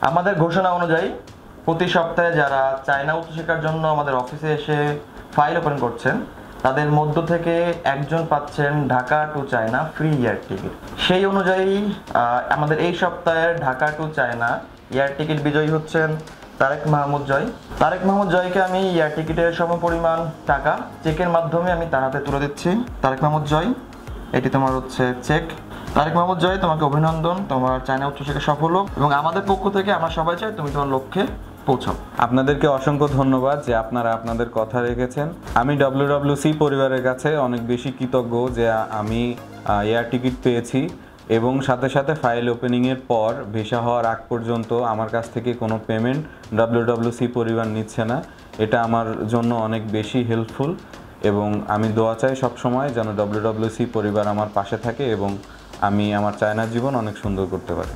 আমাদের ঘোষণা অনুযায়ী প্রতি সপ্তাহে যারা চায়না উচ্চশিক্ষার জন্য আমাদের অফিসে এসে ফাইল ওপেন করছেন তাদের মধ্য থেকে একজন পাচ্ছেন Dhaka to China free air ticket. সেই অনুযায়ী আমাদের এই সপ্তাহের Dhaka to China air ticket বিজয়ী হচ্ছেন তারেক মাহমুদ জয়। তারেক মাহমুদ জয়কে আমি এয়ার টিকিটের সমপরিমাণ টাকা চেকের মাধ্যমে আমি তার হাতে তুলে দিচ্ছি। তারেক মাহমুদ জয়, এটি তোমার হচ্ছে চেক। তারেক মাহমুদ জয়, তোমাকে অভিনন্দন, তোমার চায়না উচ্চশিক্ষা সফল হোক এবং আমাদের পক্ষ থেকে আমরা সবাই চাই তুমি তোমার লক্ষ্যে পৌঁছাও। আপনাদেরকে অসংখ্য ধন্যবাদ যে আপনারা আপনাদের কথা রেখেছেন। আমি WWC পরিবারের কাছে অনেক বেশি কৃতজ্ঞ যে আমি এয়ার টিকিট পেয়েছি এবং সাথে সাথে ফাইল ওপেনিংয়ের পর ভিসা হওয়ার আগ পর্যন্ত আমার কাছ থেকে কোনো পেমেন্ট WWC পরিবার নিচ্ছে না। এটা আমার জন্য অনেক বেশি হেল্পফুল এবং আমি দোয়া চাই সবসময় যেন WWC পরিবার আমার পাশে থাকে এবং আমি আমার চায়না জীবন অনেক সুন্দর করতে পারি।